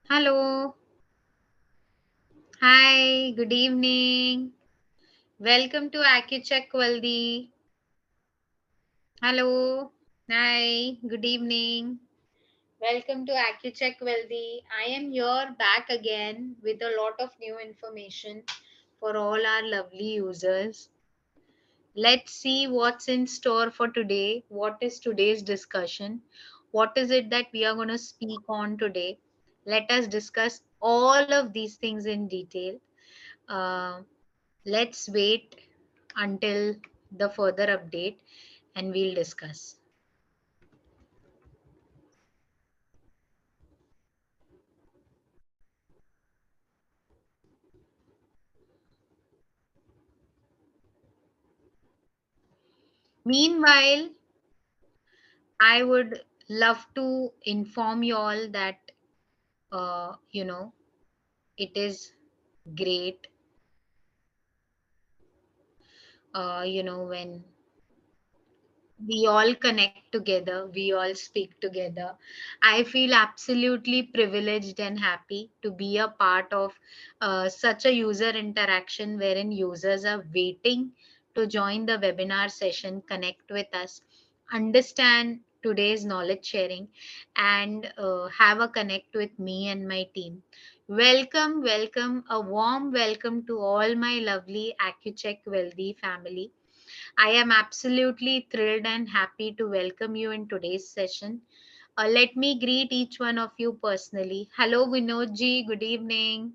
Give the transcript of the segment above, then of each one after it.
Hello. Hi. Good evening. Welcome to AccuCheck Wellthy. Hello. Hi. Good evening. Welcome to AccuCheck Wellthy. I am here back again with a lot of new information for all our lovely users. Let's see what's in store for today. What is today's discussion? What is it that we are going to speak on today? Let us discuss all of these things in detail. Uh, let's wait until the further update and we'll discuss. Meanwhile, I would love to inform you all that, uh, you know, it is great, when we all connect together, we all speak together. I feel absolutely privileged and happy to be a part of such a user interaction wherein users are waiting to join the webinar session, connect with us, understand today's knowledge sharing, and have a connect with me and my team. Welcome, welcome, a warm welcome to all my lovely AccuCheck Wealthy family. I am absolutely thrilled and happy to welcome you in today's session. Let me greet each one of you personally. Hello, Vinodji. Good evening.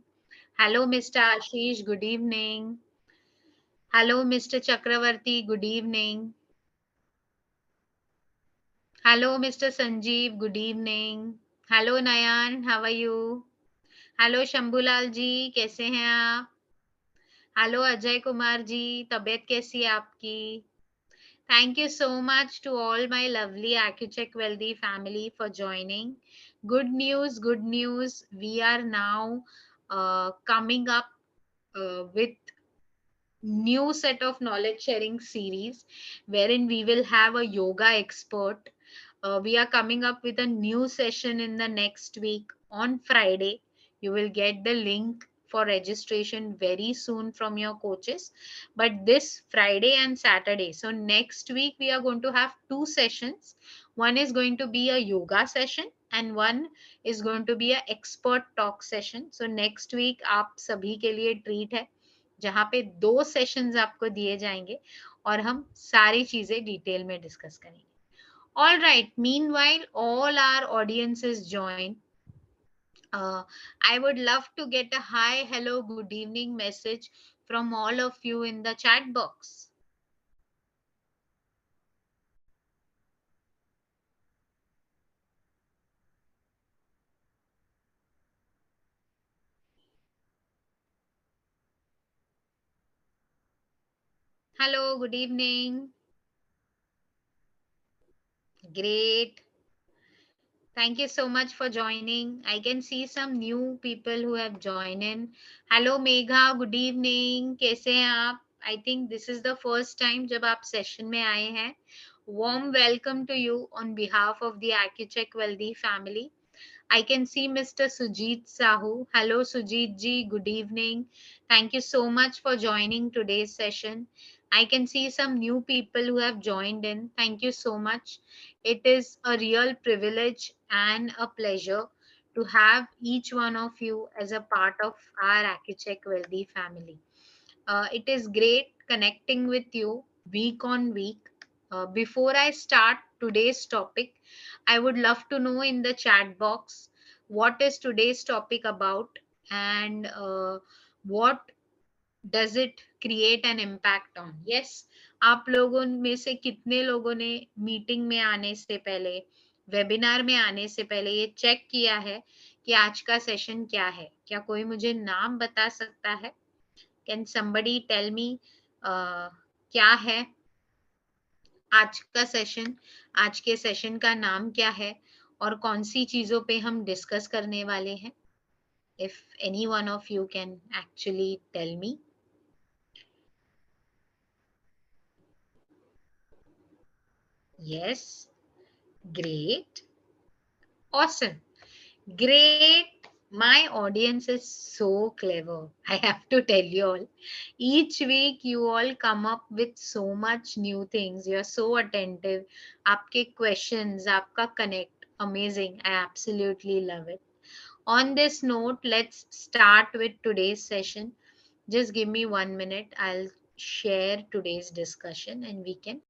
Hello, Mr. Ashish. Good evening. Hello, Mr. Chakravarti. Good evening. Hello, Mr. Sanjeev. Good evening. Hello, Nayan. How are you? Hello Shambhulal ji, कैसे हैं आप? Hello Ajay Kumar ji, तबीयत कैसी है आपकी? Thank you so much to all my lovely AccuCheck Wealthy family for joining. Good news, good news. We are now coming up with new set of knowledge sharing series wherein we will have a yoga expert. We are coming up with a new session in the next week on Friday. You will get the link for registration very soon from your coaches, but this Friday and Saturday, so next week we are going to have two sessions. One is going to be a yoga session and one is going to be a expert talk session. So next week आप सभी के लिए treat है जहाँ पे दो sessions आपको दिए जाएंगे और हम सारी चीजें डिटेल में डिस्कस करेंगे. All right, meanwhile all our audiences join. uh, I would love to get a hi, hello, good evening message from all of you in the chat box. Hello, good evening. Great. Thank you so much for joining. I can see some new people who have joined in. Hello Megha, good evening. कैसे हैं आप? I think this is the first time जब आप session में आए हैं. Warm welcome to you on behalf of the AccuCheck Wealthy family. I can see Mr. Sujit Sahu. Hello, Sujit ji. Good evening. Thank you so much for joining today's session. I can see some new people who have joined in. Thank you so much. It is a real privilege and a pleasure to have each one of you as a part of our AccuCheck Wealthy family. It is great connecting with you week on week. Before I start today's topic, I would love to know in the chat box what is today's topic about and what does it create an impact on. Yes, आप लोगों में से कितने लोगों ने meeting में आने से पहले, वेबिनार में आने से पहले ये चेक किया है कि आज का सेशन क्या है? क्या कोई मुझे नाम बता सकता है? Can somebody tell me क्या है आज का सेशन? आज के सेशन का नाम क्या है और कौन सी चीजों पे हम डिस्कस करने वाले हैं? If any one of you can actually tell me. Yes, great, awesome, great. My audience is so clever. I have to tell you all. Each week you all come up with so much new things. You are so attentive. Aapke questions, aapka connect. Amazing. I absolutely love it. On this note, let's start with today's session. Just give me 1 minute. I'll share today's discussion and we can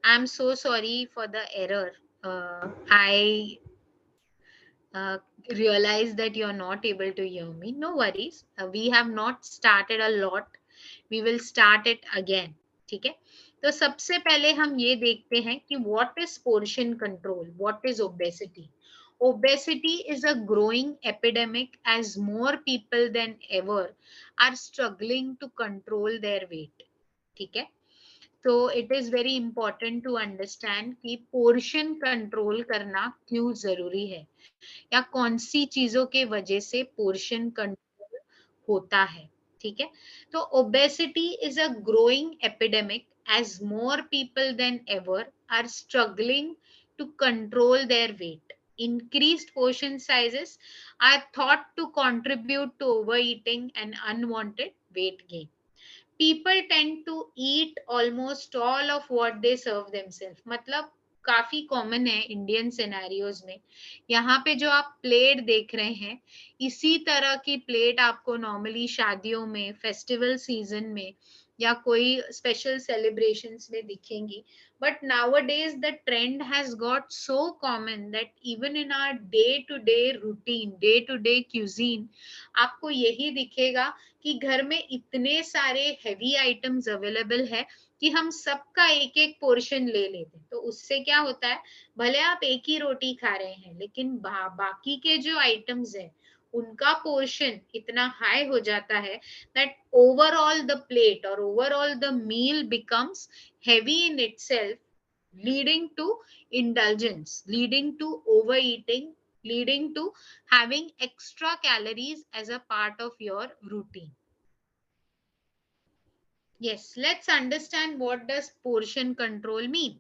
I'm so sorry for the error. I uh, realize that you're not able to hear me. No worries. We have not started a lot. We will start it again. ठीक है. तो सबसे पहले हम ये देखते हैं कि what is portion control, what is obesity. Obesity is a growing epidemic as more people than ever are struggling to control their weight. ठीक है. तो it is very important to understand कि पोर्शन कंट्रोल करना क्यों जरूरी है या कौन सी चीजों के वजह से पोर्शन कंट्रोल होता है. ठीक है. तो obesity is a growing epidemic as more people than ever are struggling to control their weight. Increased portion sizes are thought to contribute to overeating and unwanted weight gain. People tend to eat almost all of what they serve themselves. मतलब काफी common है Indian scenarios में. यहाँ पे जो आप plate देख रहे हैं, इसी तरह की प्लेट आपको नॉर्मली शादियों में, फेस्टिवल सीजन में या कोई स्पेशल सेलिब्रेशंस में दिखेंगी. But nowadays the trend has got so common that even in our day to day routine, day to day cuisine, आपको यही दिखेगा कि घर में इतने सारे हेवी आइटम्स अवेलेबल है कि हम सबका एक एक पोर्शन ले लेते हैं. तो उससे क्या होता है, भले आप एक ही रोटी खा रहे हैं लेकिन बाकी के जो आइटम्स हैं उनका पोर्शन इतना हाई हो जाता है दैट ओवरऑल द प्लेट और overall the meal becomes heavy in itself, leading to indulgence, leading to overeating, leading to having extra calories as a part of your routine. Yes, let's understand what does portion control mean.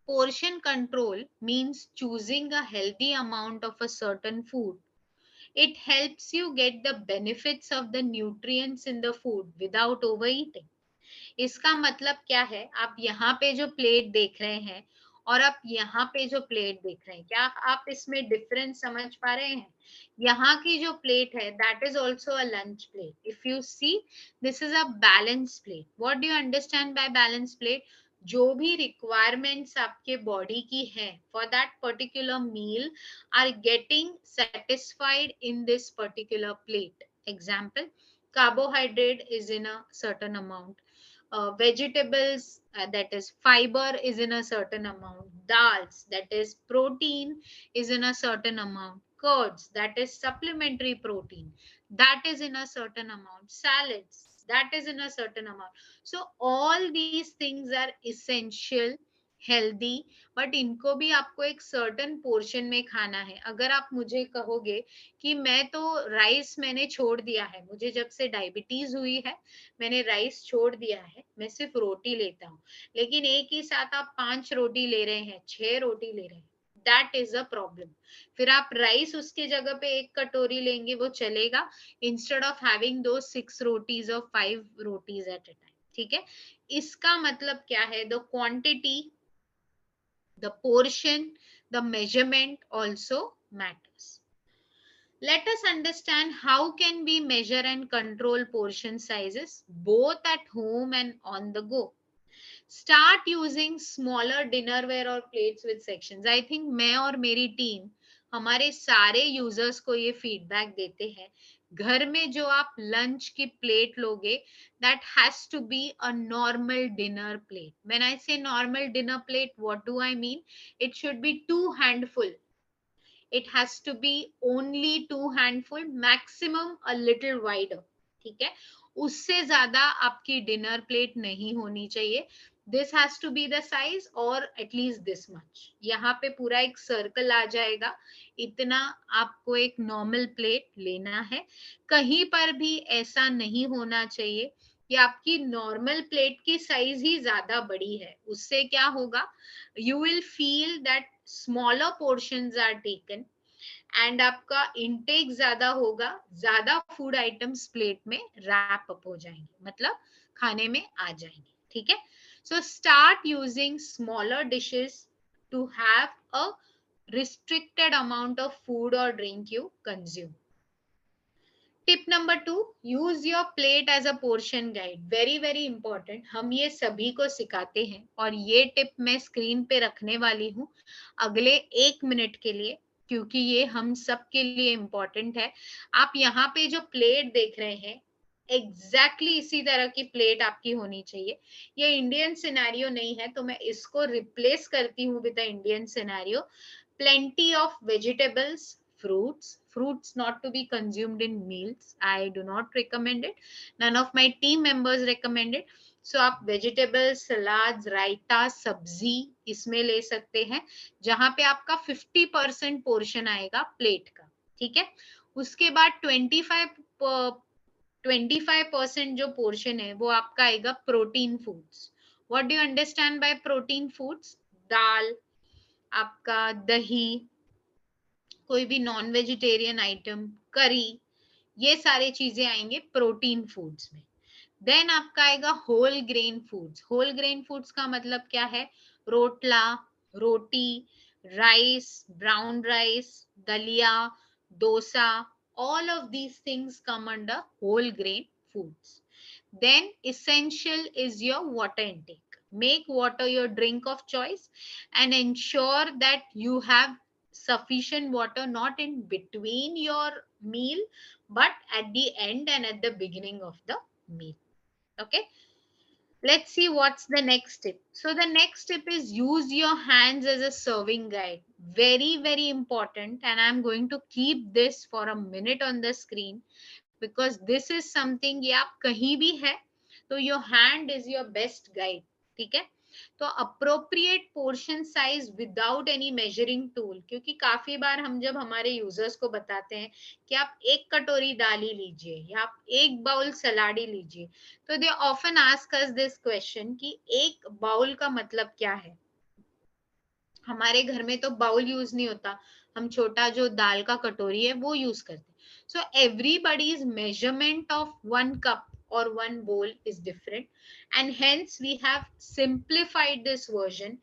Portion control means choosing a healthy amount of a certain food. It helps you get the benefits of the nutrients in the food without overeating. इसका मतलब क्या है, आप यहाँ पे जो plate देख रहे हैं और आप यहाँ पे जो प्लेट देख रहे हैं, क्या आप इसमें डिफरेंस समझ पा रहे हैं. यहाँ की जो प्लेट है that is also a lunch plate. If you see, this is a balance plate. What do you understand by balance plate? जो भी रिक्वायरमेंट्स आपके बॉडी की है for that particular meal are getting satisfied in this particular plate. Example, carbohydrate is in a certain amount, vegetables, that is fiber, is in a certain amount, dals, that is protein, is in a certain amount, curds, that is supplementary protein, that is in a certain amount, salads, that is in a certain amount. So all these things are essential, healthy, but इनको भी आपको एक certain portion में खाना है. अगर आप मुझे कहोगे कि मैं तो राइस मैंने छोड़ दिया है, मुझे जब से डायबिटीज हुई है मैंने राइस छोड़ दिया है, मैं सिर्फ रोटी लेता हूँ, लेकिन एक ही साथ आप 5 रोटी ले रहे हैं, 6 रोटी ले रहे हैं, दैट इज अ प्रॉब्लम. फिर आप राइस उसके जगह पे एक कटोरी लेंगे, वो चलेगा, इंस्टेड ऑफ हैविंग दो 6 रोटीज और 5 रोटीज एट अ टाइम. ठीक है, इसका मतलब क्या है? The quantity, the portion, the measurement also matters. Let us understand how can we measure and control portion sizes both at home and on the go. Start using smaller dinnerware or plates with sections. I think मैं और मेरी team हमारे सारे users को ये feedback देते हैं, घर में जो आप लंच की प्लेट लोगे, that has to be a normal dinner plate. When I say normal dinner plate, what do I mean? It should be 2 handful. It has to be only 2 handful, maximum a little wider. ठीक है, उससे ज्यादा आपकी dinner plate नहीं होनी चाहिए. This has to be the size और at least this much. यहाँ पे पूरा एक सर्कल आ जाएगा, इतना आपको एक नॉर्मल प्लेट लेना है. कहीं पर भी ऐसा नहीं होना चाहिए कि आपकी नॉर्मल प्लेट की साइज ही ज्यादा बड़ी है. उससे क्या होगा? You will feel that smaller portions are taken and आपका इनटेक ज्यादा होगा, ज्यादा फूड आइटम्स प्लेट में रैप अप हो जाएंगे, मतलब खाने में आ जाएंगे. ठीक है, so start using smaller dishes to have a restricted amount of food or drink you consume. Tip number 2, use your plate as a portion guide. Very very important, हम ये सभी को सिखाते हैं और ये टिप मैं स्क्रीन पे रखने वाली हूँ अगले 1 मिनट के लिए, क्योंकि ये हम सब के लिए इम्पोर्टेंट है. आप यहाँ पे जो प्लेट देख रहे हैं, एग्जैक्टली इसी तरह की प्लेट आपकी होनी चाहिए. ये इंडियन सिनेरियो नहीं है, तो मैं इसको रिप्लेस करती हूँ with the Indian scenario. Plenty of vegetables, fruits not to be consumed in meals. I do not recommend it, none of my team members recommend it. So आप वेजिटेबल्स, सलाद, रायता, सब्जी इसमें ले सकते हैं, जहां पे आपका 50% पोर्शन आएगा प्लेट का. ठीक है, उसके बाद 25% जो पोर्शन है वो आपका आएगा protein foods. What do you understand by protein foods? दाल, आपका दही, कोई भी नॉन वेजिटेरियन आइटम, करी, ये सारी चीजें आएंगे प्रोटीन फूड्स में. देन आपका आएगा whole grain foods. Whole grain foods का मतलब क्या है? रोटला, रोटी, राइस, ब्राउन राइस, दलिया, dosa, all of these things come under whole grain foods. Then essential is your water intake. Make water your drink of choice and ensure that you have sufficient water, not in between your meal but at the end and at the beginning of the meal. Okay, let's see what's the next tip. So the next tip is use your hands as a serving guide. Very very important, and I'm going to keep this for a minute on the screen because this is something, ये आप कहीं भी है तो your hand is your best guide. ठीक है, तो appropriate portion size without any measuring tool, क्योंकि काफी बार हम जब हमारे यूजर्स को बताते हैं कि आप एक कटोरी दाल ही लीजिए या आप एक बाउल सलाद ही लीजिए, तो they often ask us this question कि एक बाउल का मतलब क्या है. हमारे घर में तो बाउल यूज नहीं होता, हम छोटा जो दाल का कटोरी है वो यूज करते. So everybody's measurement of 1 cup or 1 bowl is different, and hence we have simplified this version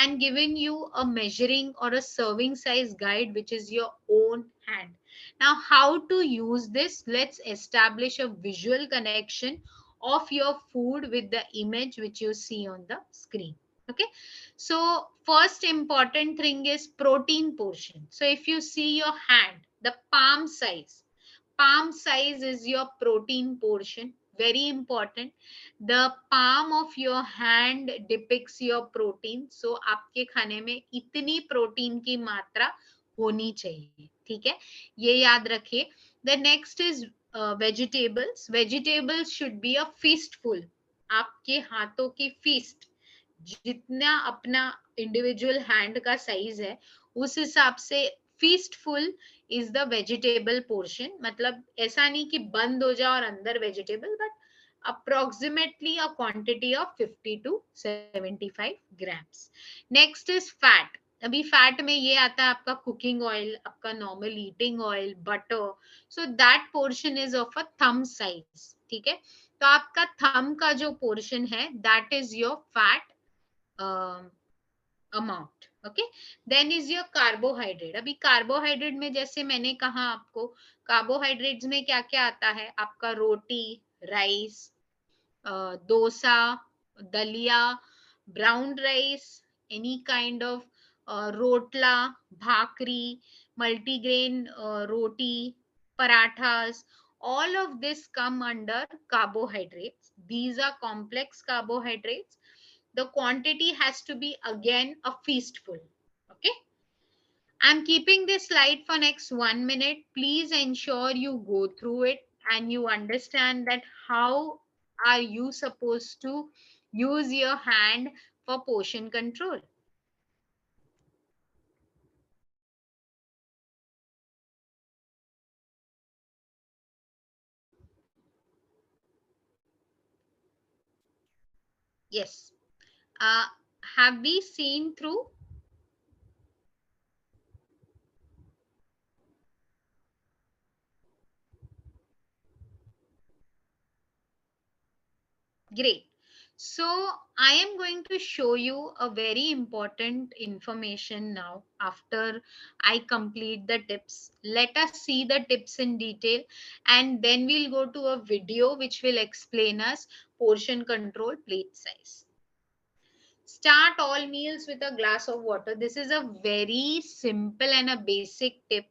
and given you a measuring or a serving size guide which is your own hand. Now how to use this? Let's establish a visual connection of your food with the image which you see on the screen. Okay, so first important thing is protein portion. So if you see your hand, the palm size is your protein portion. Very important. The palm of your hand depicts your protein. So आपके खाने में इतनी protein की मात्रा होनी चाहिए. ठीक है, ये याद रखिए. The next is vegetables. Vegetables should be a feastful. आपके हाथों की फीस्ट, जितना अपना इंडिविजुअल हैंड का साइज है उस हिसाब से फीस्टफुल इज द वेजिटेबल पोर्शन. मतलब ऐसा नहीं कि बंद हो जाए और अंदर vegetable, but approximately a quantity of 50 to 75 grams. Next is fat. अभी फैट में ये आता है आपका कुकिंग ऑयल, आपका normal eating oil, butter. So that portion is of a thumb size. ठीक है, तो आपका थंब का जो पोर्शन है that is your fat amount. Okay, then is your carbohydrate. अभी कार्बोहाइड्रेट में जैसे मैंने कहा आपको, कार्बोहाइड्रेट्स में क्या क्या आता है आपका, रोटी, राइस, डोसा, दलिया, brown rice, any kind of rotla, bhakri, multigrain roti, parathas, all of this come under carbohydrates. These are complex carbohydrates. The quantity has to be again a feastful. Okay, I'm keeping this slide for next 1 minute. Please ensure you go through it and you understand that how are you supposed to use your hand for portion control. Yes. Uh, have we seen through? Great. So I am going to show you a very important information now after I complete the tips. Let us see the tips in detail and then we'll go to a video which will explain us portion control, plate size. Start all meals with a glass of water. This is a very simple and a basic tip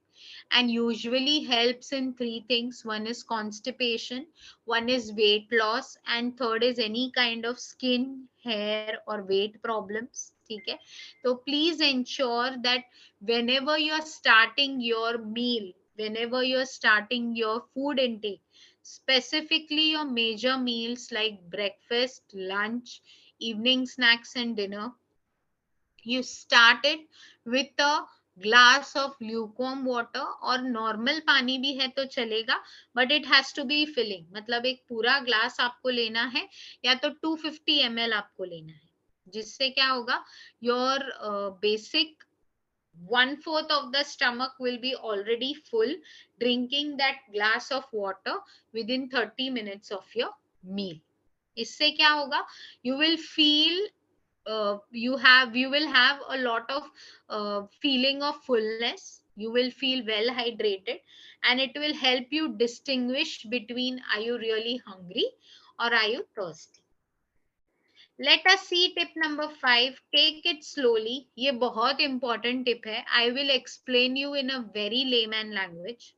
and usually helps in three things. One is constipation, one is weight loss, and third is any kind of skin, hair, or weight problems. Okay? So please ensure that whenever you're starting your meal, whenever you're starting your food intake, specifically your major meals like breakfast, lunch, evening snacks and dinner, you started with a glass of lukewarm water. और normal पानी भी है तो चलेगा, but it has to be filling. मतलब एक पूरा glass आपको लेना है या तो 250 ml आपको लेना है, जिससे क्या होगा, your basic 1/4 of the stomach will be already full drinking that glass of water within 30 minutes of your meal. इससे क्या होगा, you will feel you will have a lot of feeling of fullness. You will feel well hydrated and it will help you distinguish between are you really hungry or are you thirsty. Let us see tip number 5. Take it slowly. ये बहुत important tip है. I will explain you in a very layman language.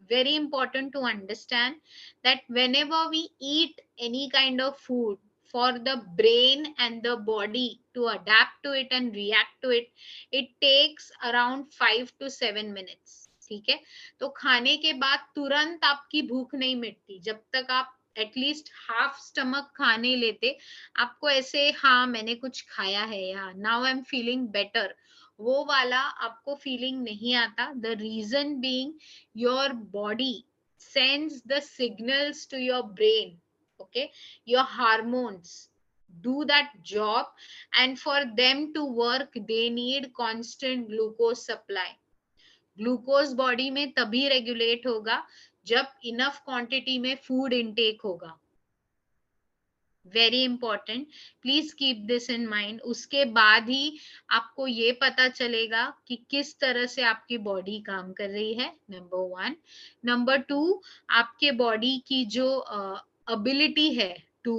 Very important to understand that whenever we eat any kind of food, for the brain and the body to adapt to it and react to it, it takes around 5 to 7 minutes. ठीक है, तो खाने के बाद तुरंत आपकी भूख नहीं मिटती जब तक आप एटलीस्ट हाफ स्टमक खाने लेते. आपको ऐसे हाँ मैंने कुछ खाया है या now I am feeling better, वो वाला आपको फीलिंग नहीं आता. The reason being your body sends the signals to your brain. Okay, your hormones do that job and for them to work they need constant glucose supply. Glucose body में तभी regulate होगा जब enough quantity में food intake होगा. Very important, please keep this in mind. उसके बाद ही आपको ये पता चलेगा कि किस तरह से आपकी बॉडी काम कर रही है. नंबर 1. नंबर 2, आपके बॉडी की जो ability है to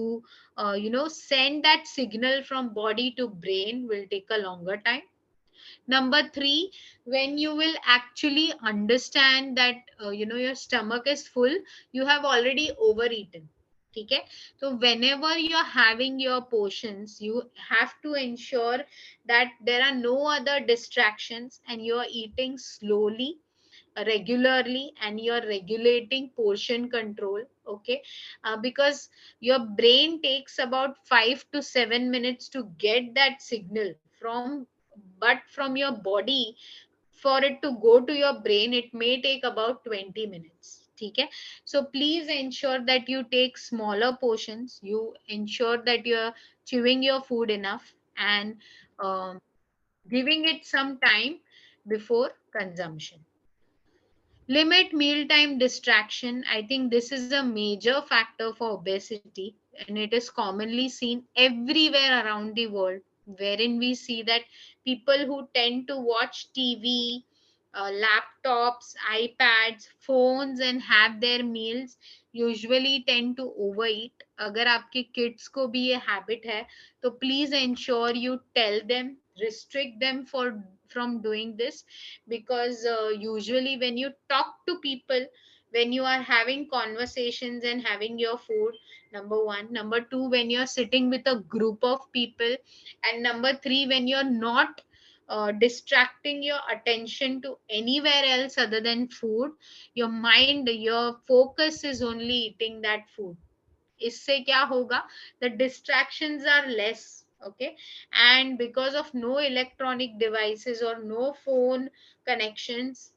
send that signal from body to brain will take a longer time. Number 3, when you will actually understand that your stomach is full, you have already overeaten. ठीक है, so whenever you are having your portions, you have to ensure that there are no other distractions and you are eating slowly regularly, and you're regulating portion control. Okay, because your brain takes about 5 to 7 minutes to get that signal from, but from your body, for it to go to your brain, it may take about 20 minutes. Okay, so please ensure that you take smaller portions, you ensure that you're chewing your food enough, and um, giving it some time before consumption. Limit mealtime distraction. I think this is a major factor for obesity, and it is commonly seen everywhere around the world, wherein we see that people who tend to watch TV, laptops, iPads, phones, and have their meals usually tend to overeat. अगर आपके kids को भी ये habit है, तो please ensure you tell them, restrict them from doing this, because usually when you talk to people, when you are having conversations and having your food, number one, number two, when you're sitting with a group of people, and number three, when you're not distracting your attention to anywhere else other than food, your mind, your focus is only eating that food. इससे क्या होगा, the distractions are less. Okay, and because of no electronic devices or no phone connections,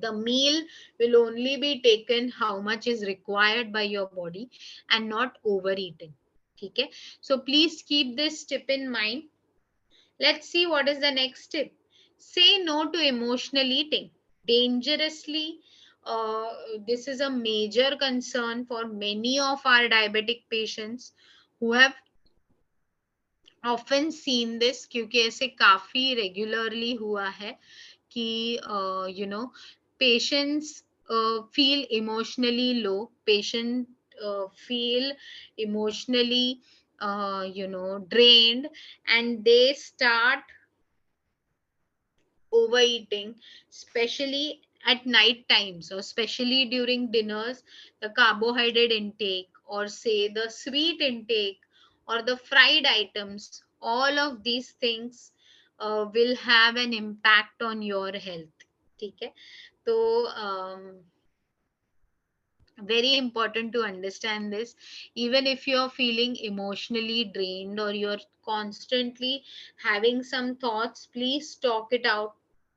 the meal will only be taken how much is required by your body, and not overeating. Okay, so please keep this tip in mind. Let's see what is the next tip. Say no to emotional eating. Dangerously, uh, this is a major concern for many of our diabetic patients who have often seen this, क्योंकि ऐसे काफी regularly हुआ है कि patients feel emotionally low, patient feel emotionally drained, and they start overeating, especially at night times, or especially during dinners. The carbohydrate intake, or say the sweet intake, or the fried items, all of these things will have an impact on your health. Okay, so very important to understand this. Even if you're feeling emotionally drained, or you're constantly having some thoughts, please talk it out.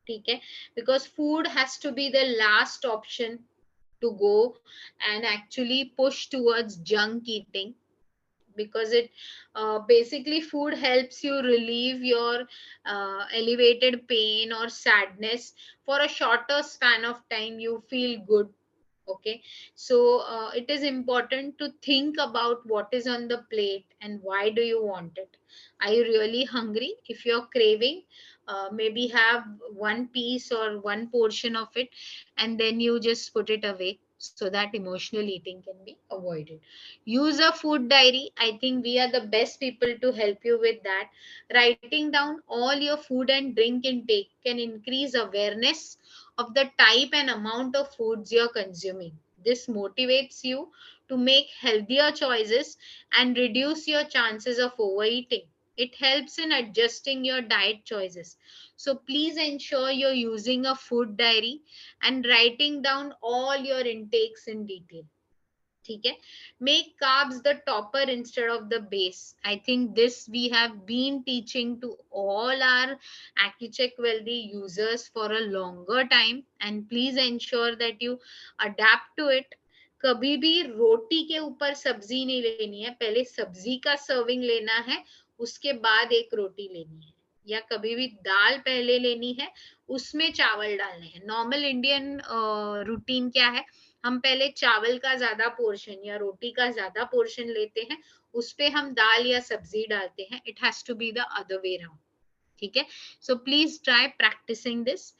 Okay, because food has to be the last option to go and actually push towards junk eating, because it basically, food helps you relieve your elevated pain or sadness for a shorter span of time. You feel good. Okay, so it is important to think about what is on the plate and why do you want it. Are you really hungry? If you're craving, maybe have one piece or one portion of it, and then you just put it away, so that emotional eating can be avoided. Use a food diary. I think we are the best people to help you with that. Writing down all your food and drink intake can increase awareness of the type and amount of foods you're consuming. This motivates you to make healthier choices and reduce your chances of overeating. It helps in adjusting your diet choices. So please ensure you're using a food diary and writing down all your intakes in detail. ठीक है, make carbs the topper instead of the base. I think this we have been teaching to all our AccuCheck Wealthy users for a longer time, and please ensure that you adapt to it. कभी भी रोटी के ऊपर सब्जी नहीं लेनी है, पहले सब्जी का सर्विंग लेना है, उसके बाद एक रोटी लेनी है, या कभी भी दाल पहले लेनी है, उसमें चावल डालने हैं. नॉर्मल इंडियन रूटीन क्या है, हम पहले चावल का ज्यादा पोर्शन या रोटी का ज्यादा पोर्शन लेते हैं, उस पे हम दाल या सब्जी डालते हैं. It has to be the other way round. ठीक है, so please try practising this.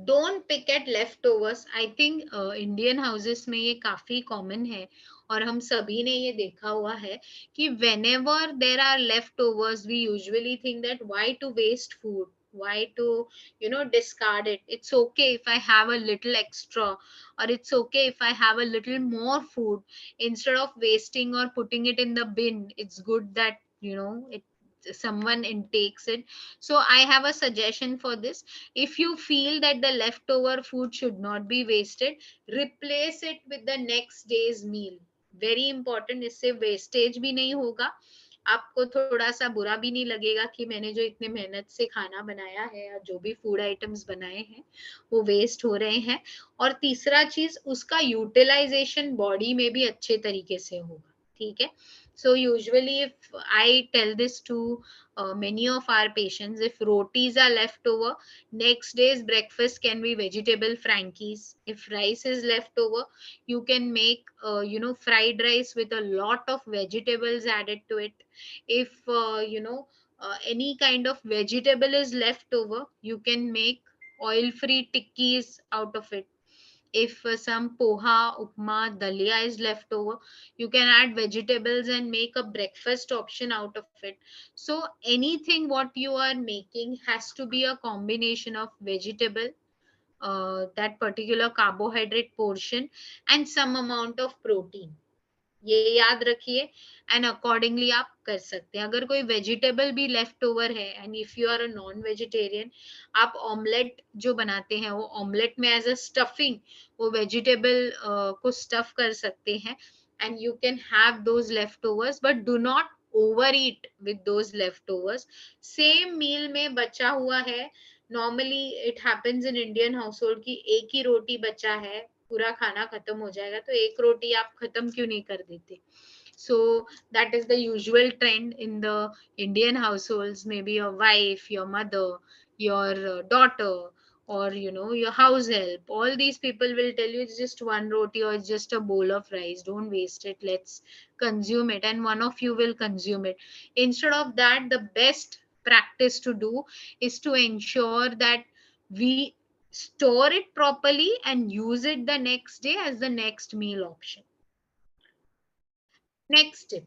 Don't pick at leftovers. I think Indian houses में ये काफी कॉमन है, और हम सभी ने ये देखा हुआ है कि whenever there are leftovers, we usually think that why to waste food, why to discard it. It's okay if I have a little extra, or it's okay if I have a little more food. Instead of wasting or putting it in the bin, it's good that someone intakes it. So I have a suggestion for this. If you feel that the leftover food should not be wasted, replace it with the next day's meal. Very important, इससे wastage भी नहीं होगा, आपको थोड़ा सा बुरा भी नहीं लगेगा कि मैंने जो इतने मेहनत से खाना बनाया है या जो भी फूड आइटम्स बनाए हैं वो वेस्ट हो रहे हैं। और तीसरा चीज, उसका यूटिलाइजेशन बॉडी में भी अच्छे तरीके से होगा। ठीक है। So usually if I tell this to many of our patients, if rotis are left over, next day's breakfast can be vegetable frankies. If rice is left over, you can make fried rice with a lot of vegetables added to it. If any kind of vegetable is left over, you can make oil free tikkis out of it. If some poha, upma, dalia is left over, you can add vegetables and make a breakfast option out of it. So anything what you are making has to be a combination of vegetable, that particular carbohydrate portion, and some amount of protein. ये याद रखिए, and accordingly आप कर सकते हैं। अगर कोई vegetable भी लेफ्ट ओवर है, and if you are a non vegetarian, आप ऑमलेट जो बनाते हैं वो ऑमलेट में एज अ स्टफिंग वो वेजिटेबल को स्टफ कर सकते हैं, and you can have those left overs, but do not over eat with those left overs. Same meal में बचा हुआ है, normally it happens in Indian household की एक ही रोटी बचा है, पूरा खाना खत्म हो जाएगा, तो एक रोटी आप खत्म क्यों नहीं कर देते? So that is the usual trend in the Indian households. Maybe your wife, your mother, your daughter, or your house help, all these people will tell you it's just one roti or it's just a bowl of rice, don't waste it, let's consume it, and one of you will consume it. Instead of that, the best practice to do is to ensure that we store it properly and use it the next day as the next meal option. Next tip,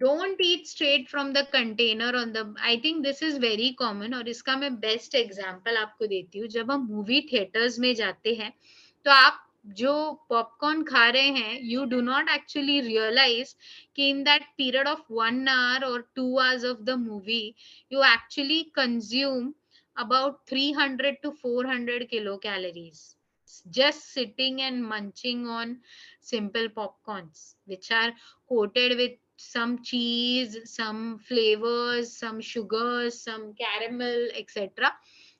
don't eat straight from the container on the, I think this is very common, और इसका मैं best example आपको देती हूँ। जब हम movie theatres में जाते हैं तो आप जो पॉपकॉर्न खा रहे हैं, you do not actually realise कि in that period of 1 hour or 2 hours of the movie you actually consume about 300 to 400 kilocalories just sitting and munching on simple popcorns, which are coated with some cheese, some flavors, some sugars, some caramel, etc.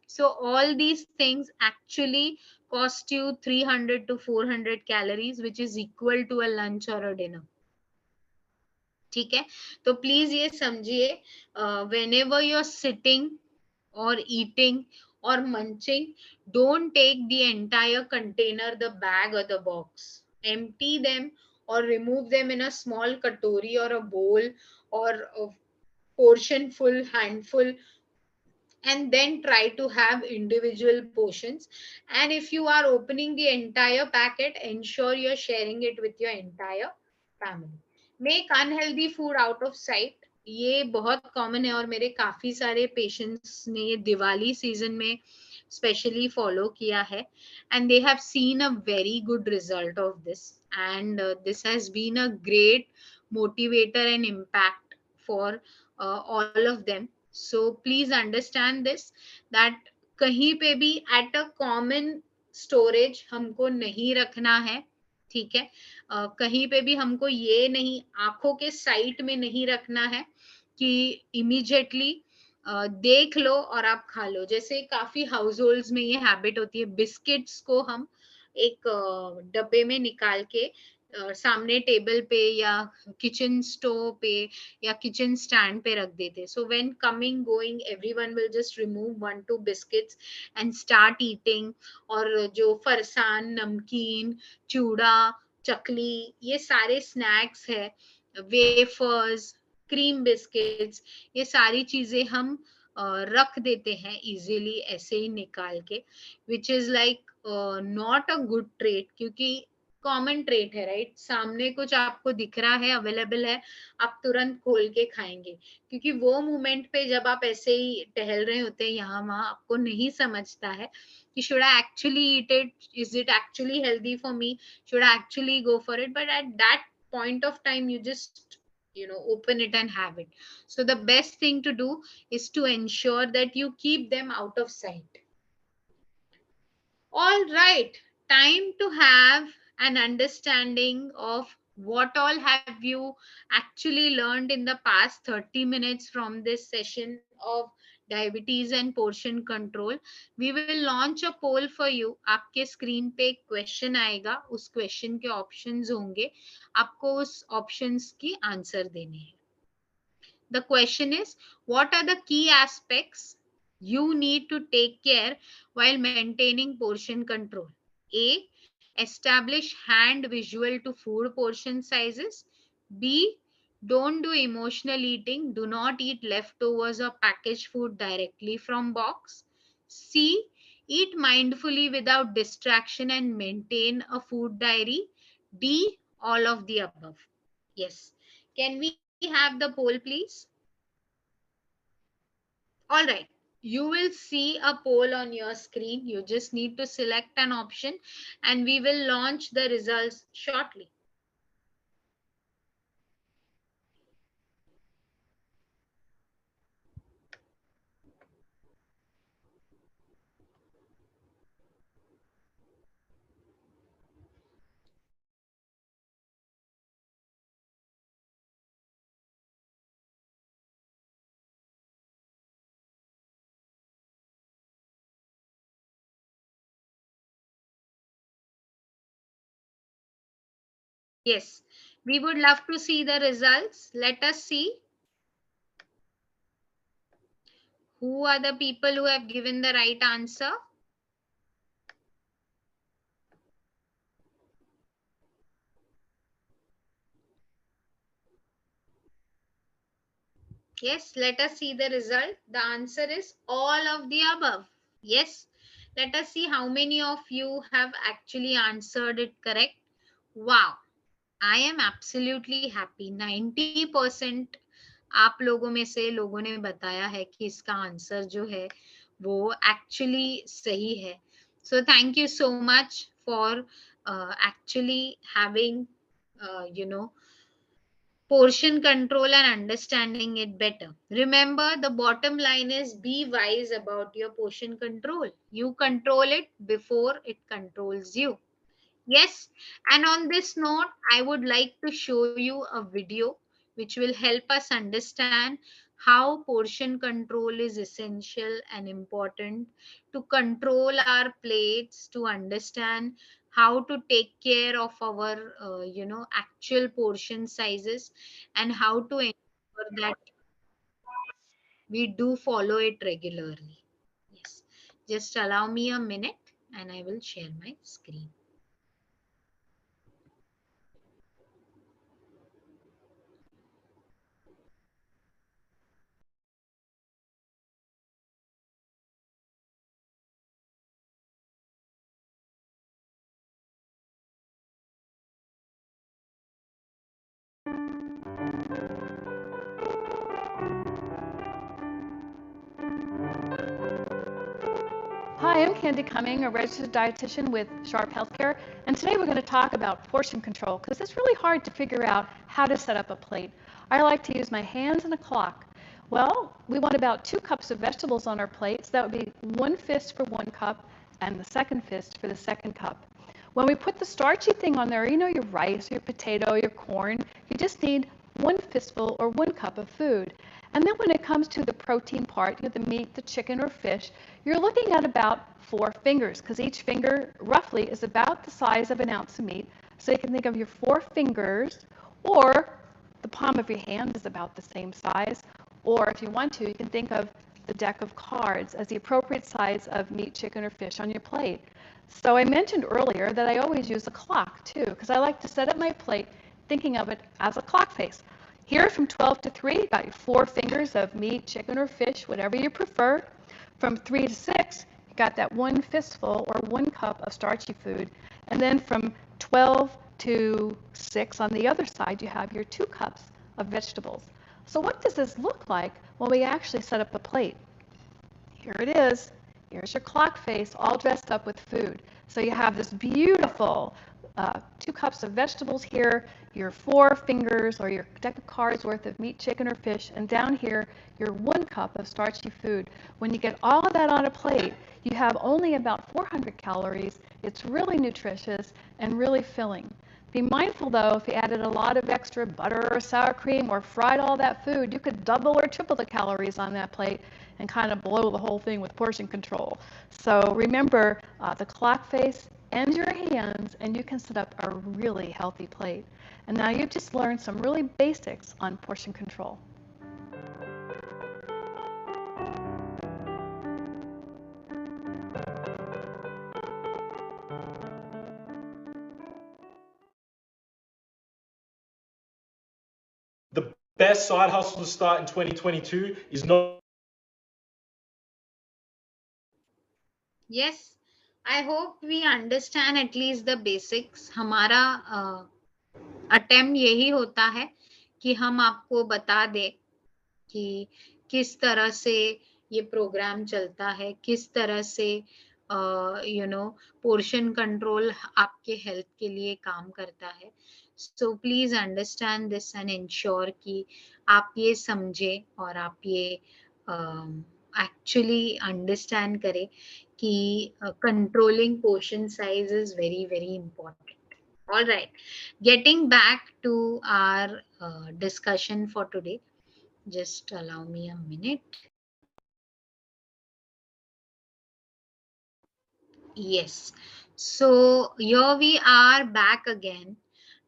So all these things actually cost you 300 to 400 calories, which is equal to a lunch or a dinner. ठीक है, तो please ये समझिए, whenever you're sitting or eating or munching, don't take the entire container, the bag or the box. Empty them or remove them in a small katori or a bowl or a portion full, handful, and then try to have individual portions. And if you are opening the entire packet, ensure you're sharing it with your entire family. Make unhealthy food out of sight. ये बहुत common है और मेरे काफी सारे patients ने ये Diwali season में स्पेशली फॉलो किया है, and they have seen a very good result of this, and this has been a great motivator and impact for all of them. So please understand this, that कहीं पे भी at a common storage हमको नहीं रखना है। ठीक है, कहीं पे भी हमको ये नहीं, आंखों के साइट में नहीं रखना है कि इमीडिएटली देख लो और आप खा लो। जैसे काफी हाउस होल्ड्स में ये हैबिट होती है, बिस्किट्स को हम एक डब्बे में निकाल के सामने टेबल पे या किचन स्टोव पे या किचन स्टैंड पे रख देते। So when coming going everyone will just remove 1-2 biscuits and start eating. और जो फरसान, नमकीन, चूड़ा, चकली, ये सारे स्नैक्स है, वेफर्स, क्रीम बिस्किट्स, ये सारी चीजें हम रख देते हैं इजीली ऐसे ही निकाल के, which is like not a good trait, क्योंकि कॉमन ट्रेट है, राइट? सामने कुछ आपको दिख रहा है, अवेलेबल है, आप तुरंत खोल के खाएंगे, क्योंकि वो मोमेंट पे जब आप ऐसे ही टहल रहे होते हैं यहाँ वहां, आपको नहीं समझता है कि should I actually eat it? Is it actually healthy for me? Should I actually go for it? But at that point of time, you just open it and have it. So the best thing to do is to ensure that you keep them out of sight. All right, time to have an understanding of what all have you actually learned in the past 30 minutes from this session of diabetes and portion control. We will launch a poll for you. आपके screen पे एक question आएगा, उस question के options होंगे, आपको उस options की आंसर देने हैं. The question is, what are the key aspects you need to take care while maintaining portion control? A. Establish hand visual to food portion sizes. B. Don't do emotional eating. Do not eat leftovers or packaged food directly from box. C. Eat mindfully without distraction and maintain a food diary. D. All of the above. Yes. Can we have the poll, please? All right. You will see a poll on your screen. You just need to select an option and we will launch the results shortly. Yes, we would love to see the results. Let us see who are the people who have given the right answer. Yes, let us see the result. The answer is all of the above. Yes, let us see how many of you have actually answered it correct. Wow, I am absolutely happy. 90% आप लोगों में से लोगों ने बताया है कि इसका आंसर जो है वो एक्चुअली सही है. So thank you so much for actually having you know portion control and understanding it better. Remember, the bottom line is be wise about your portion control. You control it before it controls you. Yes, and on this note, I would like to show you a video which will help us understand how portion control is essential and important to control our plates, to understand how to take care of our, actual portion sizes, and how to ensure that we do follow it regularly. Yes, just allow me a minute and I will share my screen. Hi, I'm Candy Cumming, a registered dietitian with Sharp Healthcare, and today we're going to talk about portion control because it's really hard to figure out how to set up a plate. I like to use my hands and a clock. Well, we want about 2 cups of vegetables on our plate, so that would be 1 fist for 1 cup and the second fist for the second cup. When we put the starchy thing on there, your rice, your potato, your corn, you just need 1 fistful or 1 cup of food. And then when it comes to the protein part, the meat, the chicken or fish, you're looking at about 4 fingers because each finger roughly is about the size of an ounce of meat. So you can think of your 4 fingers, or the palm of your hand is about the same size. Or if you want to, you can think of the deck of cards as the appropriate size of meat, chicken, or fish on your plate. So I mentioned earlier that I always use a clock too, because I like to set up my plate thinking of it as a clock face. Here from 12 to 3, you got your 4 fingers of meat, chicken, or fish, whatever you prefer. From 3 to 6, you got that 1 fistful or 1 cup of starchy food. And then from 12 to 6 on the other side, you have your 2 cups of vegetables. So what does this look like when we actually set up the plate? Here it is. Here's your clock face all dressed up with food. So you have this beautiful 2 cups of vegetables here. your 4 fingers or your deck of cards worth of meat, chicken, or fish, and down here, your 1 cup of starchy food. When you get all of that on a plate, you have only about 400 calories. It's really nutritious and really filling. Be mindful though, if you added a lot of extra butter or sour cream or fried all that food, you could double or triple the calories on that plate and kind of blow the whole thing with portion control. So remember the clock face and your hands, and you can set up a really healthy plate. And now you've just learned some really basics on portion control. The best side hustle to start in 2022 is not. Yes, I hope we understand at least the basics. हमारा attempt यही होता है कि हम आपको बता दें कि किस तरह से ये प्रोग्राम चलता है, किस तरह से पोर्शन कंट्रोल आपके हेल्थ के लिए काम करता है. So please understand this and ensure कि आप ये समझे और आप ये एक्चुअली अंडरस्टैंड करें कि controlling portion size is very very important. All right, getting back to our discussion for today. Just allow me a minute. Yes. So here we are back again.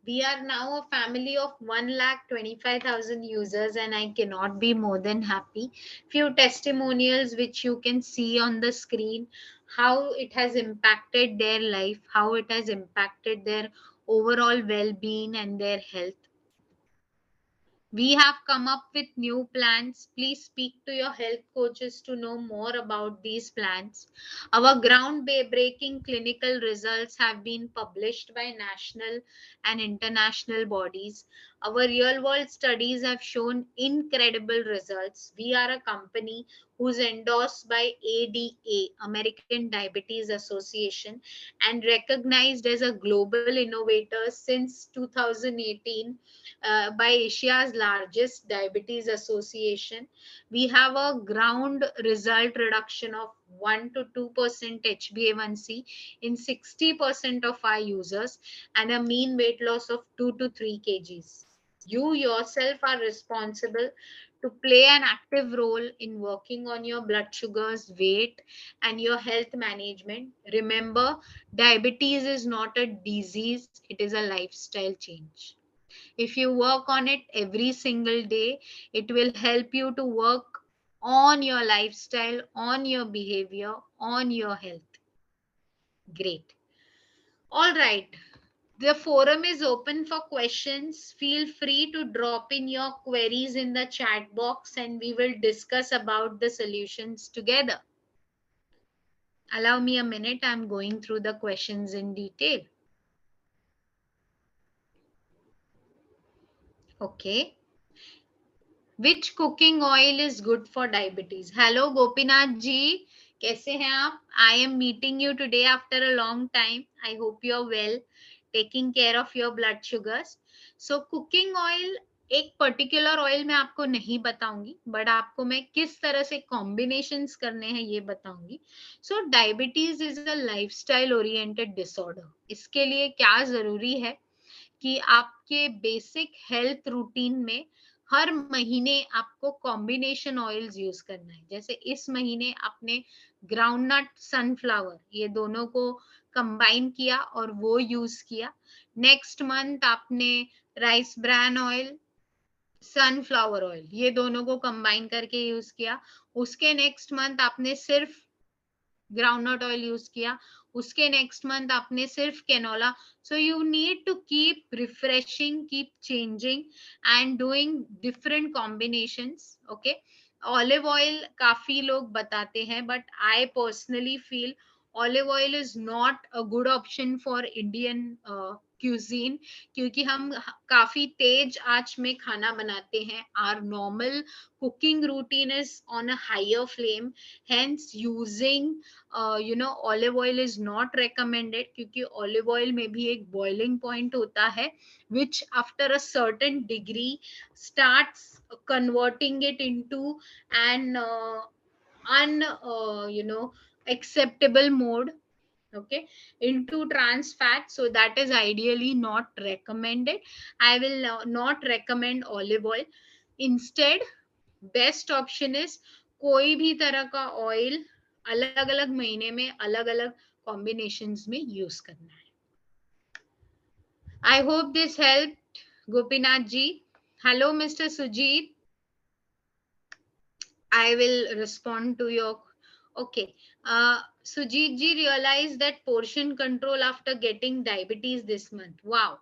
We are now a family of 1,25,000 users, and I cannot be more than happy. Few testimonials which you can see on the screen, how it has impacted their life, how it has impacted their overall well being and their health. We have come up with new plans. Please speak to your health coaches to know more about these plans. Our ground-breaking clinical results have been published by national and international bodies. Our real-world studies have shown incredible results. We are a company who's endorsed by ADA, American Diabetes Association, and recognized as a global innovator since 2018 by Asia's largest diabetes association. We have a ground result reduction of 1 to 2% HbA1c in 60% of our users and a mean weight loss of 2 to 3 kgs. You yourself are responsible to play an active role in working on your blood sugars, weight, and your health management. Remember, diabetes is not a disease, it is a lifestyle change. If you work on it every single day, it will help you to work on your lifestyle, on your behavior, on your health. Great. All right. The forum is open for questions. Feel free to drop in your queries in the chat box and we will discuss about the solutions together. Allow me a minute. I'm going through the questions in detail. Okay. Which cooking oil is good for diabetes? Hello Gopinath ji, कैसे हैं आप? I am meeting you today after a long time. I hope you are well, taking care of your blood sugars. So cooking oil एक particular oil मैं आपको नहीं बताऊंगी, but आपको मैं किस तरह से कॉम्बिनेशंस करने हैं ये बताऊंगी. So diabetes is a lifestyle oriented disorder. इसके लिए क्या जरूरी है कि आपके बेसिक हेल्थ रूटीन में हर महीने आपको कॉम्बिनेशन ऑयल्स यूज करना है. जैसे इस महीने आपने ग्राउंडनट सनफ्लावर ये दोनों को कंबाइन किया और वो यूज किया. नेक्स्ट मंथ आपने rice bran oil, sunflower oil ये दोनों को कंबाइन करके यूज किया. उसके नेक्स्ट मंथ आपने सिर्फ ग्राउंडनट ऑयल यूज किया. उसके नेक्स्ट मंथ आपने सिर्फ canola. So you need to keep refreshing, keep changing and doing different combinations. Okay. Olive oil काफी लोग बताते हैं, but I personally feel olive oil is not a good option for Indian cuisine, क्योंकि हम काफी तेज आंच में खाना बनाते हैं. Our normal cooking routine is on a higher flame. Hence, using olive oil is not recommended, क्योंकि olive oil में भी एक boiling point होता है, which after a certain degree starts converting it into an un acceptable mode, okay, into trans fat. So that is ideally not recommended. I will not recommend olive oil. Instead, best option is कोई भी तरह का oil अलग अलग महीने में अलग अलग कॉम्बिनेशंस में यूज करना है. I hope this help Gopinath ji. Hello mister Sujit, I will respond to your. Okay. Sujit ji realized that portion control after getting diabetes this month. Wow.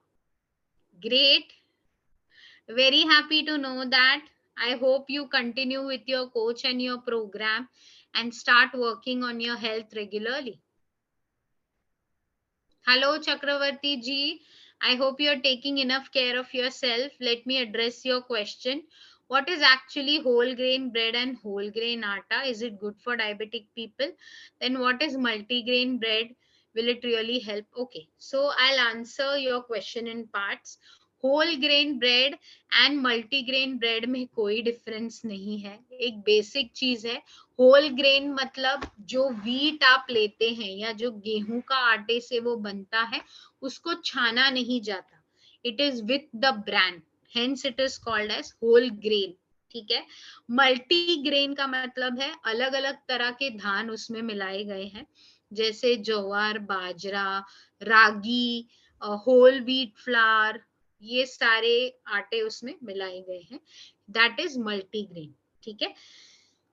Great. Very happy to know that. I hope you continue with your coach and your program and start working on your health regularly. Hello, Chakravarti ji. I hope you're taking enough care of yourself. Let me address your question. What is actually whole grain bread and whole grain atta? Is it good for diabetic people? Then what is multigrain bread? Will it really help? Okay, so I'll answer your question in parts. Whole grain bread and multigrain bread में कोई difference नहीं है. एक basic चीज है, whole grain मतलब जो wheat आप लेते हैं या जो गेहूं का आटे से वो बनता है, उसको छाना नहीं जाता. It is with the brand, hence it is called as whole grain. ठीक है. मल्टी ग्रेन का मतलब है अलग अलग तरह के धान उसमें मिलाए गए हैं, जैसे jowar, bajra, ragi, whole wheat flour, ये सारे आटे उसमें मिलाए गए हैं. That is multi grain. ठीक है.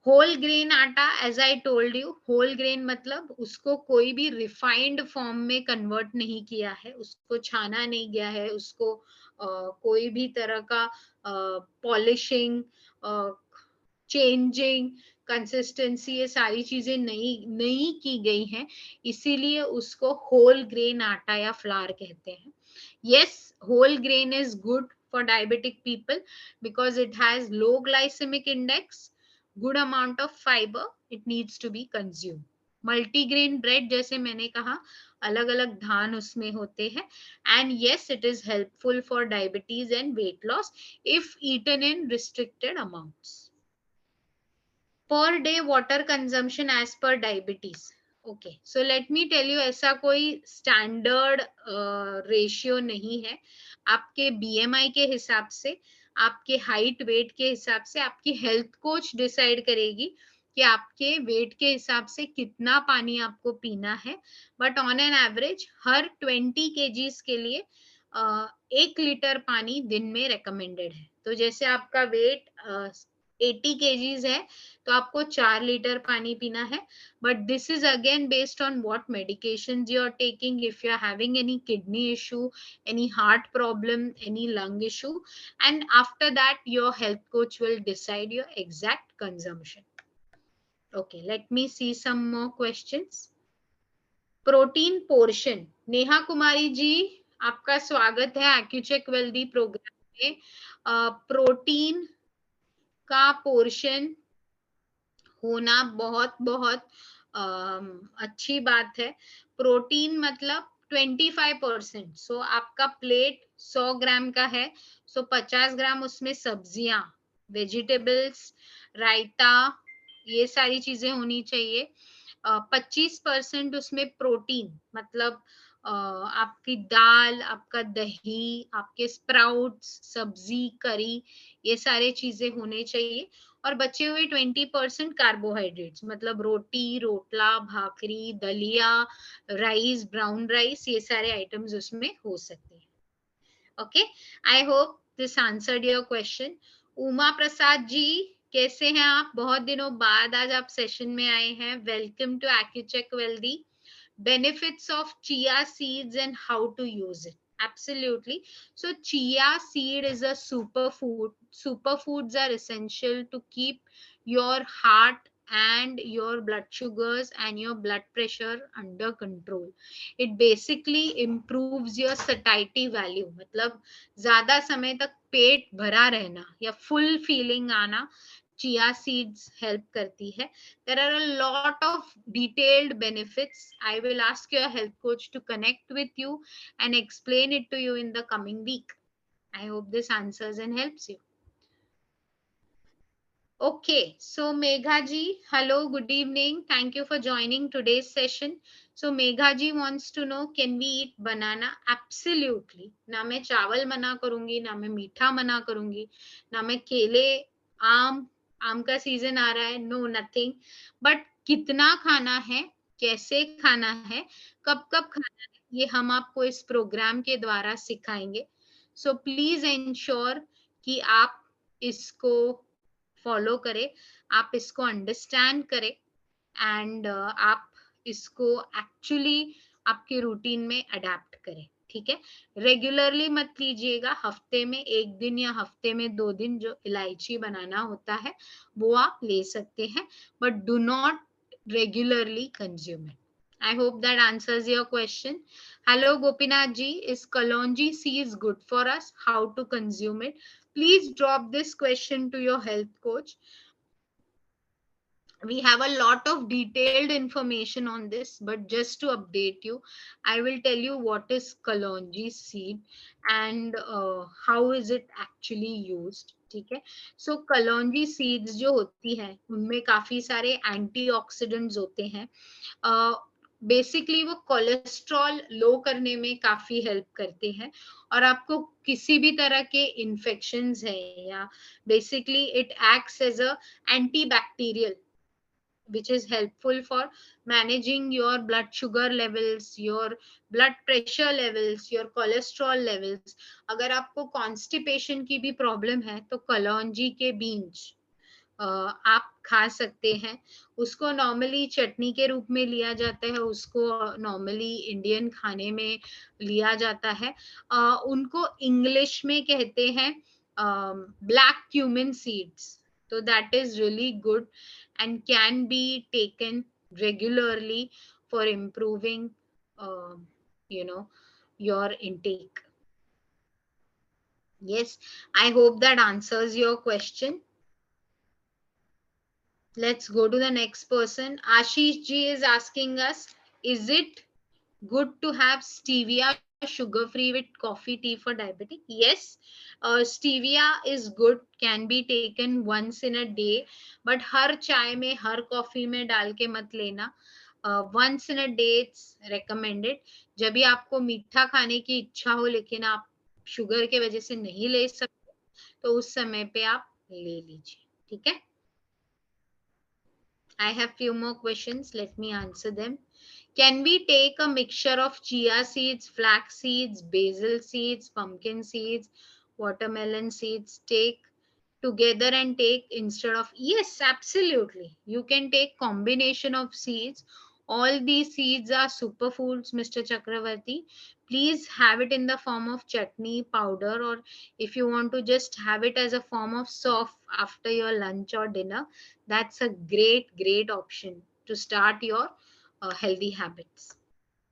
Whole grain atta, as I told you, whole grain मतलब उसको कोई भी रिफाइंड फॉर्म में कन्वर्ट नहीं किया है, उसको छाना नहीं गया है, उसको कोई भी तरह का पॉलिशिंग, चेंजिंग, कंसिस्टेंसी, ये सारी चीजें नहीं की गई हैं. इसीलिए उसको होल ग्रेन आटा या फ्लावर कहते हैं. Yes, whole grain is good for diabetic people because it has low glycemic index, good amount of fiber, it needs to be consumed. Multigrain bread, जैसे मैंने कहा, अलग अलग धान उसमें होते हैं. And yes, it is helpful for diabetes and weight loss if eaten in restricted amounts. Per day water consumption as per diabetes. Okay, so let me tell you, ऐसा कोई स्टैंडर्ड रेशियो नहीं है. आपके बीएमआई के हिसाब से, आपके height weight के हिसाब से आपकी हेल्थ कोच डिसाइड करेगी कि आपके वेट के हिसाब से कितना पानी आपको पीना है. But on an average her 20 KGs के लिए 1 लीटर पानी दिन में रेकमेंडेड है. तो जैसे आपका वेट 80 केजीज है, तो आपको 4 लीटर पानी पीना है. But this is again based on what medications you are taking. If you are having any kidney issue, any heart problem, any lung issue, and after that your health coach will decide your exact consumption. Okay, let me see some more questions. Protein portion, Neha Kumari ji, आपका स्वागत है Accu-Chek wealthy program में. Protein का portion होना बहुत बहुत अच्छी बात है. प्रोटीन मतलब 25%. सो आपका प्लेट 100 ग्राम का है, सो 50 ग्राम उसमें सब्जियां, वेजिटेबल्स, रायता, ये सारी चीजें होनी चाहिए. 25% उसमें प्रोटीन मतलब आपकी दाल, आपका दही, आपके स्प्राउट्स, सब्जी, करी, ये सारे चीजें होने चाहिए. और बचे हुए 20% कार्बोहाइड्रेट्स मतलब रोटी, रोटला, भाकरी, दलिया, राइस, ब्राउन राइस, ये सारे आइटम्स उसमें हो सकते हैं. Okay, I hope this answered your question. Uma Prasad ji, कैसे हैं आप? बहुत दिनों बाद आज आप सेशन में आए हैं. Welcome to Accu-Chek wealthy. Benefits of chia seeds and how to use it. Absolutely. So chia seed is a superfood. Superfoods are essential to keep your heart and your blood sugars and your blood pressure under control. It basically improves your satiety value, मतलब ज्यादा समय तक पेट भरा रहना या full feeling आना chia seeds help करती है. There are a lot of detailed benefits. I will ask your health coach to connect with you and explain it to you in the coming week. I hope this answers and helps you. Okay, so Megha ji, hello, good evening. Thank you for joining today's session. So Megha ji wants to know, can we eat banana? Absolutely. ना मैं चावल मना करूंगी, ना मैं मीठा मना करूंगी, ना मैं केले, आम, आम का सीजन आ रहा है, no nothing. But कितना खाना है, कैसे खाना है, कब कब खाना है, ये हम आपको इस प्रोग्राम के द्वारा सिखाएंगे. So please ensure कि आप इसको फॉलो करें, आप इसको अंडरस्टैंड करें एंड आप इसको एक्चुअली आपके रूटीन में अडेप्ट करें. ठीक है, रेगुलरली मत लीजिएगा, हफ्ते में एक दिन या हफ्ते में 2 दिन जो इलायची बनाना होता है वो आप ले सकते हैं, but do not regularly consume it. I hope that answers your question. Hello Gopinath ji, is kalonji seeds good for us? How to consume it? Please drop this question to your health coach. We have a lot of detailed information on this, but just to update you, I will tell you what is kalonji seed and how is it actually used. ठीक है, so kalonji seeds जो होती है उनमें काफी सारे antioxidants होते हैं. बेसिकली वो कोलेस्ट्रॉल लो करने में काफी हेल्प करते हैं, और आपको किसी भी तरह के इन्फेक्शंस है या basically it acts as a antibacterial which is helpful for managing your blood sugar levels, your blood pressure levels, your cholesterol levels. अगर आपको constipation की भी problem है तो कलौंजी के बीज आप खा सकते हैं. उसको नॉर्मली चटनी के रूप में लिया जाता है, उसको नॉर्मली इंडियन खाने में लिया जाता है. उनको इंग्लिश में कहते हैं black cumin seeds. So that is really good and can be taken regularly for improving, you know, your intake. Yes, I hope that answers your question. Let's go to the next person. Ashish ji is asking us, is it good to have stevia sugar free with coffee tea for diabetic? Yes, stevia is good, can be taken once in a day, but हर चाय में हर coffee में डाल के मत लेना. Once in a day it's recommended. जब भी आपको मीठा खाने की इच्छा हो लेकिन आप शुगर के वजह से नहीं ले सकते तो उस समय पे आप ले लीजिए. ठीक है, I have few more questions. Let me answer them. Can we take a mixture of chia seeds, flax seeds, basil seeds, pumpkin seeds, watermelon seeds, take together and take instead of? Yes, absolutely. You can take combination of seeds. All these seeds are superfoods, Mr. Chakravarti. Please have it in the form of chutney powder, or if you want to just have it as a form of soft after your lunch or dinner, that's a great option to start your healthy habits.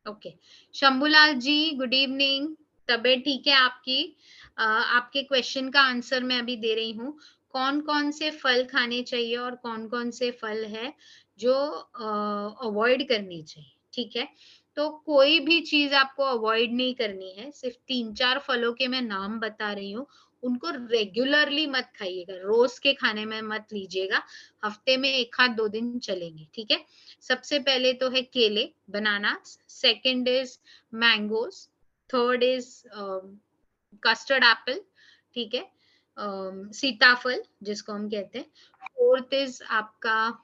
ओके, Shambhulal ji good evening. तबीयत ठीक है आपकी? आपके question का answer मैं अभी दे रही हूँ. कौन कौन से फल खाने चाहिए और कौन कौन से फल है जो अवॉइड करनी चाहिए. ठीक है, तो कोई भी चीज आपको अवॉइड नहीं करनी है, सिर्फ 3-4 फलों के मैं नाम बता रही हूँ. उनको रेगुलरली मत खाइएगा, रोज के खाने में मत लीजिएगा, हफ्ते में 1-2 दिन चलेंगे. ठीक है, सबसे पहले तो है केले, bananas. Second is mangoes. Third is custard Apple. ठीक है, सीताफल जिसको हम कहते हैं. फोर्थ इज आपका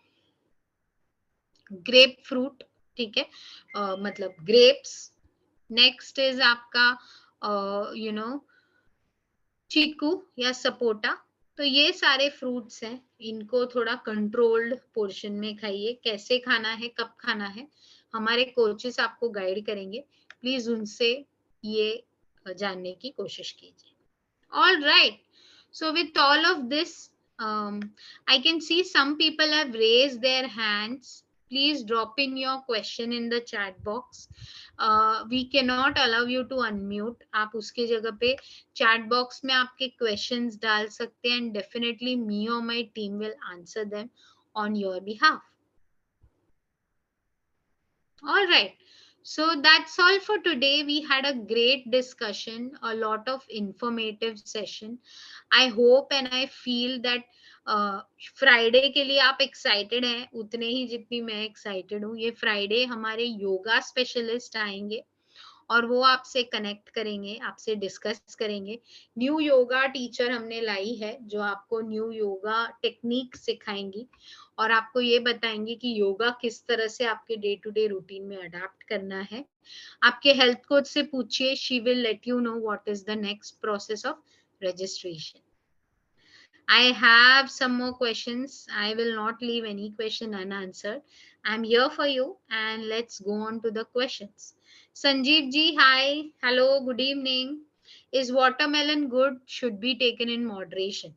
ग्रेप फ्रूट. ठीक है, मतलब ग्रेप्स. नेक्स्ट इज आपका यू नो चीकू या सपोटा. तो ये सारे फ्रूट्स हैं, इनको थोड़ा कंट्रोल्ड पोर्शन में खाइए. कैसे खाना है, कब खाना है, हमारे कोचेस आपको गाइड करेंगे. प्लीज उनसे ये जानने की कोशिश कीजिए. All right, so with all of this, Um, I can see some people have raised their hands. Please drop in your question in the chat box. We cannot allow you to unmute. आप उसके जगह पे chat box में आपके questions डाल सकते हैं and definitely me or my team will answer them on your behalf. All right. So that's all for today. We had a great discussion, a lot of informative session. I hope and I feel that Friday के लिए आप excited हैं उतने ही जितनी मैं excited हूँ. ये Friday हमारे योगा स्पेशलिस्ट आएंगे और वो आपसे कनेक्ट करेंगे, आपसे डिस्कस करेंगे. न्यू योगा टीचर हमने लाई है जो आपको न्यू योगा टेक्निक सिखाएंगी और आपको ये बताएंगे कि योगा किस तरह से आपके डे टू डे रूटीन में अडाप्ट करना है. आपके हेल्थ कोच से पूछिए, she will let you know what is the next process of registration. I have some more questions. I will not leave any question unanswered. I'm here for you and let's go on to the questions. Sanjeev ji, hi. Hello, good evening. Is watermelon good? Should be taken in moderation.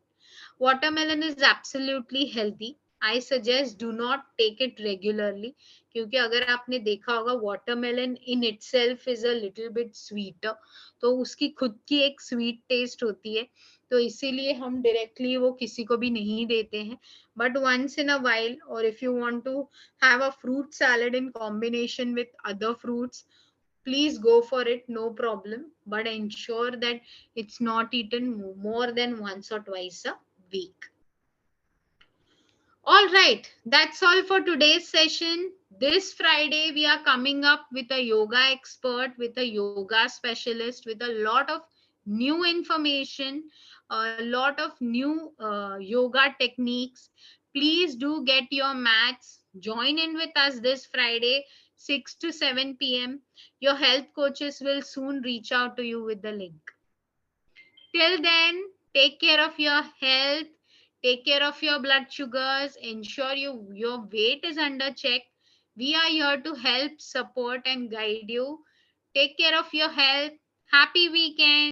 Watermelon is absolutely healthy. I suggest do not take it regularly क्योंकि अगर आपने देखा होगा watermelon in itself is a little bit sweeter, तो उसकी खुद की एक sweet taste होती है, तो इसीलिए हम directly वो किसी को भी नहीं देते हैं. But once in a while, or if you want to have a fruit salad in combination with other fruits, please go for it, no problem, but ensure that it's not eaten more than once or twice a week. All right, that's all for today's session. This Friday, we are coming up with a yoga expert, with a yoga specialist, with a lot of new information, a lot of new yoga techniques. Please do get your mats. Join in with us this Friday, 6 to 7 p.m. Your health coaches will soon reach out to you with the link. Till then, take care of your health, take care of your blood sugars, ensure your weight is under check. We are here to help, support, and guide you. Take care of your health. Happy weekend.